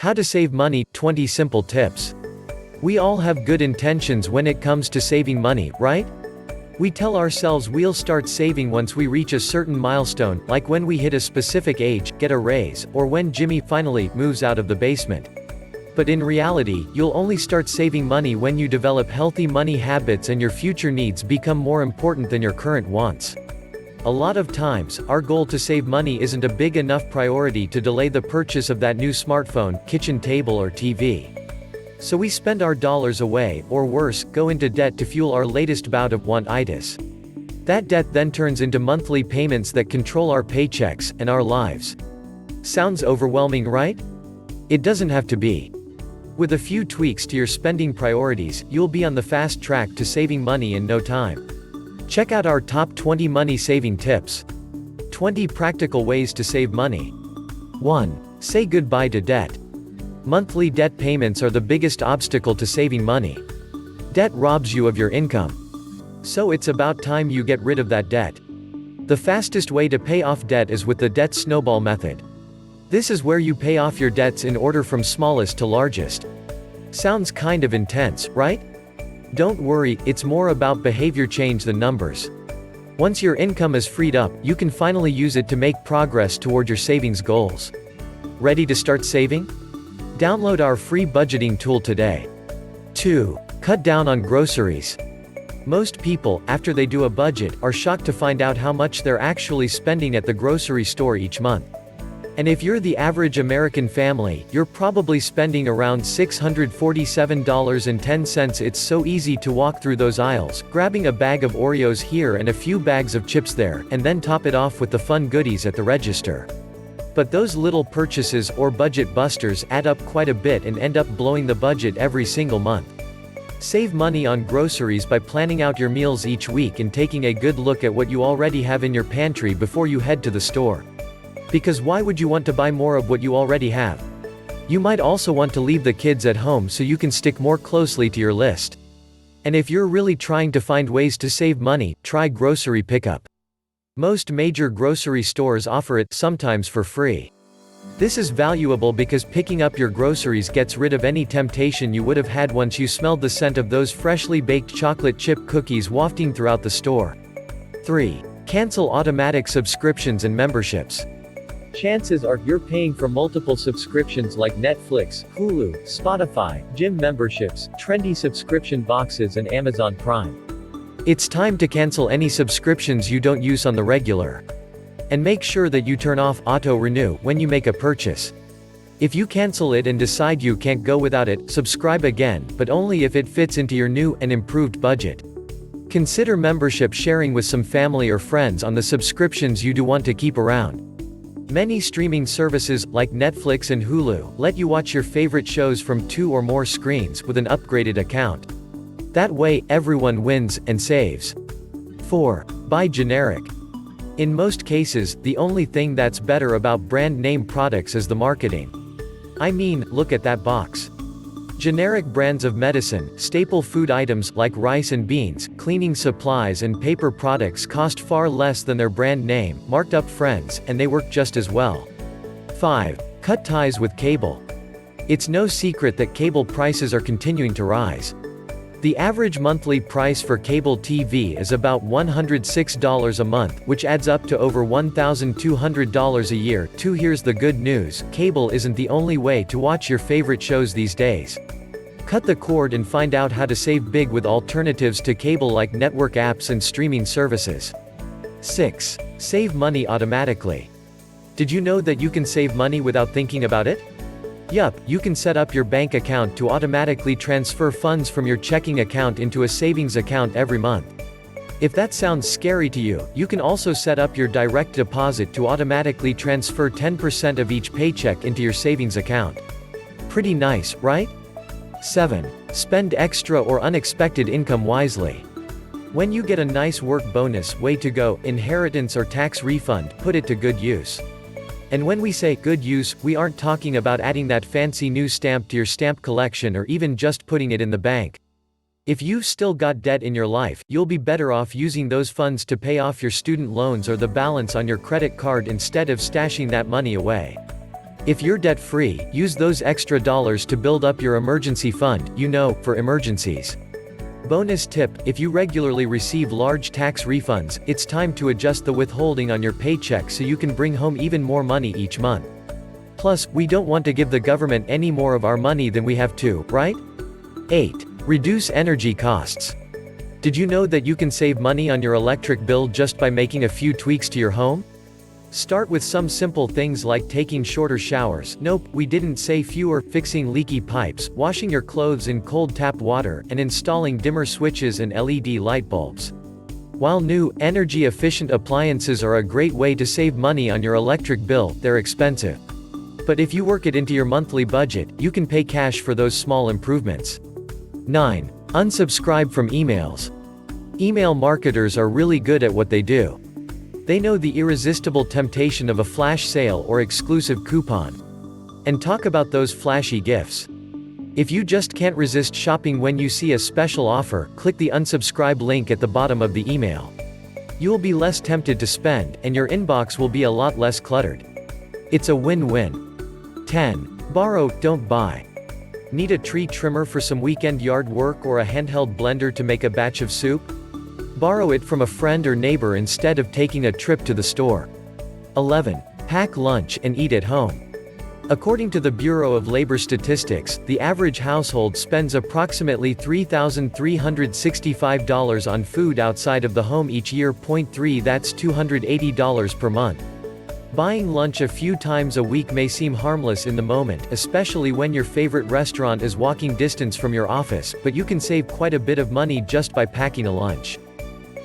How to save money, 20 simple tips. We all have good intentions when it comes to saving money, right? We tell ourselves we'll start saving once we reach a certain milestone, like when we hit a specific age, get a raise, or when Jimmy finally moves out of the basement. But in reality, you'll only start saving money when you develop healthy money habits and your future needs become more important than your current wants. A lot of times, our goal to save money isn't a big enough priority to delay the purchase of that new smartphone, kitchen table or TV. So we spend our dollars away, or worse, go into debt to fuel our latest bout of want-itis. That debt then turns into monthly payments that control our paychecks and our lives. Sounds overwhelming, right? It doesn't have to be. With a few tweaks to your spending priorities, you'll be on the fast track to saving money in no time. Check out our top 20 money-saving tips. 20 practical ways to save money. 1. Say goodbye to debt. Monthly debt payments are the biggest obstacle to saving money. Debt robs you of your income. So it's about time you get rid of that debt. The fastest way to pay off debt is with the debt snowball method. This is where you pay off your debts in order from smallest to largest. Sounds kind of intense, right? Don't worry, it's more about behavior change than numbers. Once your income is freed up, you can finally use it to make progress toward your savings goals. Ready to start saving? Download our free budgeting tool today. 2. Cut down on groceries. Most people, after they do a budget, are shocked to find out how much they're actually spending at the grocery store each month. And if you're the average American family, you're probably spending around $647.10. It's so easy to walk through those aisles, grabbing a bag of Oreos here and a few bags of chips there, and then top it off with the fun goodies at the register. But those little purchases, or budget busters, add up quite a bit and end up blowing the budget every single month. Save money on groceries by planning out your meals each week and taking a good look at what you already have in your pantry before you head to the store. Because why would you want to buy more of what you already have? You might also want to leave the kids at home so you can stick more closely to your list. And if you're really trying to find ways to save money, try grocery pickup. Most major grocery stores offer it, sometimes for free. This is valuable because picking up your groceries gets rid of any temptation you would have had once you smelled the scent of those freshly baked chocolate chip cookies wafting throughout the store. 3. Cancel automatic subscriptions and memberships. Chances are, you're paying for multiple subscriptions like Netflix, Hulu, Spotify, gym memberships, trendy subscription boxes and Amazon Prime. It's time to cancel any subscriptions you don't use on the regular. And make sure that you turn off auto-renew when you make a purchase. If you cancel it and decide you can't go without it, subscribe again, but only if it fits into your new and improved budget. Consider membership sharing with some family or friends on the subscriptions you do want to keep around. Many streaming services, like Netflix and Hulu, let you watch your favorite shows from 2 or more screens with an upgraded account. That way, everyone wins and saves. 4. Buy generic. In most cases, the only thing that's better about brand name products is the marketing. I mean, look at that box. Generic brands of medicine, staple food items like rice and beans, cleaning supplies and paper products cost far less than their brand name, marked up friends, and they work just as well. 5. Cut ties with cable. It's no secret that cable prices are continuing to rise. The average monthly price for cable TV is about $106 a month, which adds up to over $1,200 a year. 2. Here's the good news: cable isn't the only way to watch your favorite shows these days. Cut the cord and find out how to save big with alternatives to cable like network apps and streaming services. 6. Save money automatically. Did you know that you can save money without thinking about it? Yup, you can set up your bank account to automatically transfer funds from your checking account into a savings account every month. If that sounds scary to you, you can also set up your direct deposit to automatically transfer 10% of each paycheck into your savings account. Pretty nice, right? 7. Spend extra or unexpected income wisely. When you get a nice work bonus, way to go, inheritance or tax refund, put it to good use. And when we say good use, we aren't talking about adding that fancy new stamp to your stamp collection or even just putting it in the bank. If you've still got debt in your life, you'll be better off using those funds to pay off your student loans or the balance on your credit card instead of stashing that money away. If you're debt-free, use those extra dollars to build up your emergency fund, for emergencies. Bonus tip, if you regularly receive large tax refunds, it's time to adjust the withholding on your paycheck so you can bring home even more money each month. Plus, we don't want to give the government any more of our money than we have to, right? 8. Reduce energy costs. Did you know that you can save money on your electric bill just by making a few tweaks to your home? Start with some simple things like taking shorter showers, nope, we didn't say fewer, fixing leaky pipes, washing your clothes in cold tap water, and installing dimmer switches and LED light bulbs. While new, energy-efficient appliances are a great way to save money on your electric bill, they're expensive. But if you work it into your monthly budget, you can pay cash for those small improvements. 9. Unsubscribe from emails. Email marketers are really good at what they do. They know the irresistible temptation of a flash sale or exclusive coupon. And talk about those flashy gifts. If you just can't resist shopping when you see a special offer, click the unsubscribe link at the bottom of the email. You'll be less tempted to spend, and your inbox will be a lot less cluttered. It's a win-win. 10. Borrow, don't buy. Need a tree trimmer for some weekend yard work or a handheld blender to make a batch of soup? Borrow it from a friend or neighbor instead of taking a trip to the store. 11. Pack lunch and eat at home. According to the Bureau of Labor Statistics, the average household spends approximately $3,365 on food outside of the home each year. 3. That's $280 per month. Buying lunch a few times a week may seem harmless in the moment, especially when your favorite restaurant is walking distance from your office, but you can save quite a bit of money just by packing a lunch.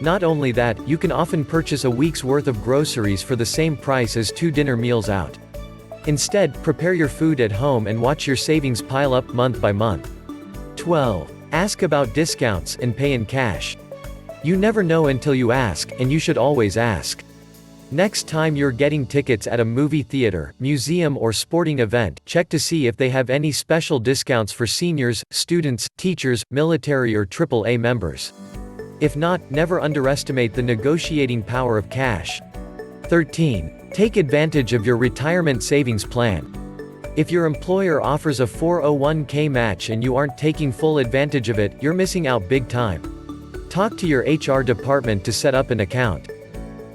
Not only that, you can often purchase a week's worth of groceries for the same price as 2 dinner meals out. Instead, prepare your food at home and watch your savings pile up month by month. 12. Ask about discounts and pay in cash. You never know until you ask, and you should always ask. Next time you're getting tickets at a movie theater, museum or sporting event, check to see if they have any special discounts for seniors, students, teachers, military or AAA members. If not, never underestimate the negotiating power of cash. 13. Take advantage of your retirement savings plan. If your employer offers a 401k match and you aren't taking full advantage of it, you're missing out big time. Talk to your HR department to set up an account.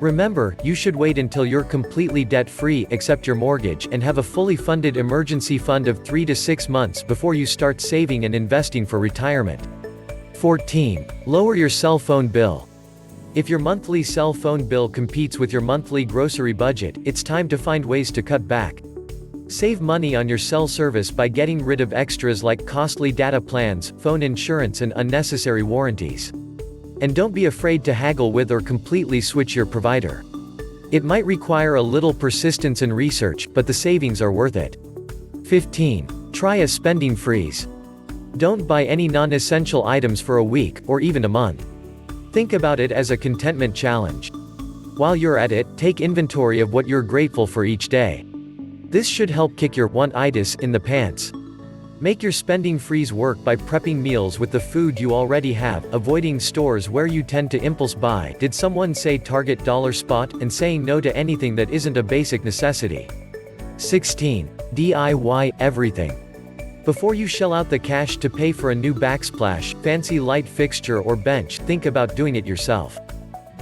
Remember, you should wait until you're completely debt-free, except your mortgage, and have a fully funded emergency fund of 3 to 6 months before you start saving and investing for retirement. 14. Lower your cell phone bill. If your monthly cell phone bill competes with your monthly grocery budget, it's time to find ways to cut back. Save money on your cell service by getting rid of extras like costly data plans, phone insurance and unnecessary warranties. And don't be afraid to haggle with or completely switch your provider. It might require a little persistence and research, but the savings are worth it. 15. Try a spending freeze. Don't buy any non-essential items for a week, or even a month. Think about it as a contentment challenge. While you're at it, take inventory of what you're grateful for each day. This should help kick your want-itis in the pants. Make your spending freeze work by prepping meals with the food you already have, avoiding stores where you tend to impulse buy. Did someone say Target dollar spot, and saying no to anything that isn't a basic necessity. 16. DIY everything. Before you shell out the cash to pay for a new backsplash, fancy light fixture or bench, think about doing it yourself.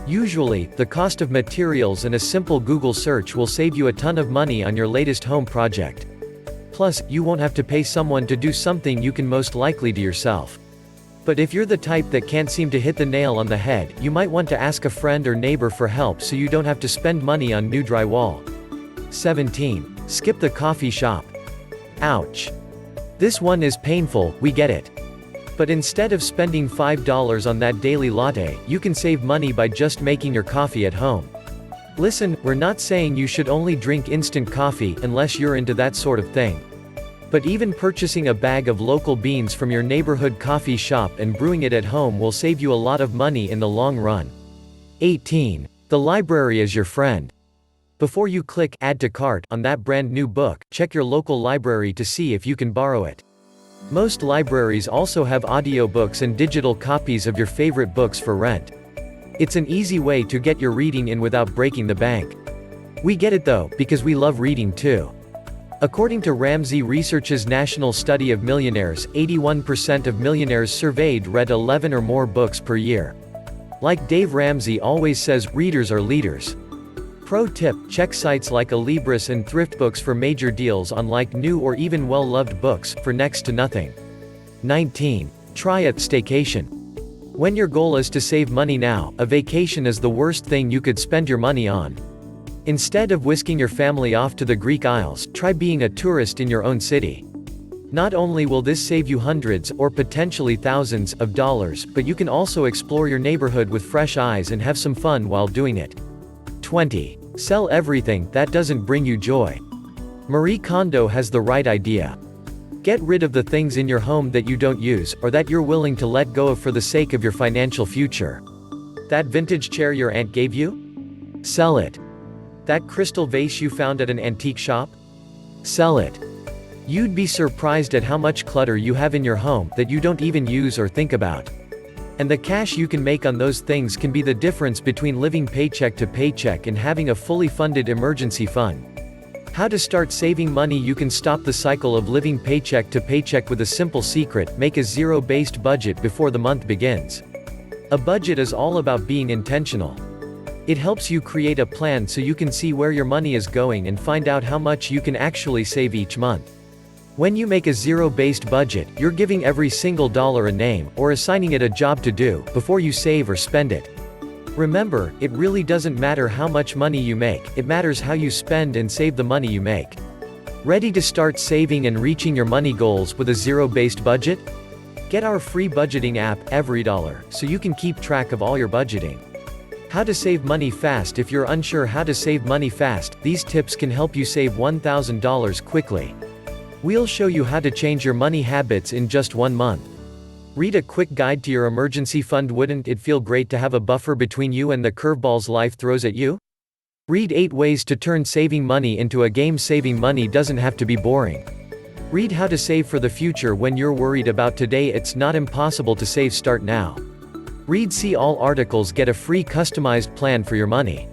Usually, the cost of materials and a simple Google search will save you a ton of money on your latest home project. Plus, you won't have to pay someone to do something you can most likely do yourself. But if you're the type that can't seem to hit the nail on the head, you might want to ask a friend or neighbor for help so you don't have to spend money on new drywall. 17. Skip the coffee shop. Ouch. This one is painful, we get it. But instead of spending $5 on that daily latte, you can save money by just making your coffee at home. Listen, we're not saying you should only drink instant coffee, unless you're into that sort of thing. But even purchasing a bag of local beans from your neighborhood coffee shop and brewing it at home will save you a lot of money in the long run. 18. The library is your friend. Before you click Add to Cart on that brand new book, check your local library to see if you can borrow it. Most libraries also have audiobooks and digital copies of your favorite books for rent. It's an easy way to get your reading in without breaking the bank. We get it though, because we love reading too. According to Ramsey Research's National Study of Millionaires, 81% of millionaires surveyed read 11 or more books per year. Like Dave Ramsey always says, readers are leaders. Pro tip: check sites like Alibris and ThriftBooks for major deals on like new or even well-loved books, for next to nothing. 19. Try a staycation. When your goal is to save money now, a vacation is the worst thing you could spend your money on. Instead of whisking your family off to the Greek Isles, try being a tourist in your own city. Not only will this save you hundreds, or potentially thousands, of dollars, but you can also explore your neighborhood with fresh eyes and have some fun while doing it. 20. Sell everything that doesn't bring you joy. Marie Kondo has the right idea. Get rid of the things in your home that you don't use, or that you're willing to let go of for the sake of your financial future. That vintage chair your aunt gave you? Sell it. That crystal vase you found at an antique shop? Sell it. You'd be surprised at how much clutter you have in your home that you don't even use or think about. And the cash you can make on those things can be the difference between living paycheck to paycheck and having a fully funded emergency fund. How to start saving money. You can stop the cycle of living paycheck to paycheck with a simple secret: make a zero-based budget before the month begins. A budget is all about being intentional. It helps you create a plan so you can see where your money is going and find out how much you can actually save each month. When you make a zero-based budget, you're giving every single dollar a name, or assigning it a job to do, before you save or spend it. Remember, it really doesn't matter how much money you make, it matters how you spend and save the money you make. Ready to start saving and reaching your money goals with a zero-based budget? Get our free budgeting app, EveryDollar, so you can keep track of all your budgeting. How to save money fast. If you're unsure how to save money fast, these tips can help you save $1,000 quickly. We'll show you how to change your money habits in just 1 month. Read a quick guide to your emergency fund. Wouldn't it feel great to have a buffer between you and the curveballs life throws at you? Read 8 ways to turn saving money into a game. Saving money doesn't have to be boring. Read how to save for the future. When you're worried about today, it's not impossible to save. Start now. Read See All articles. Get a free customized plan for your money.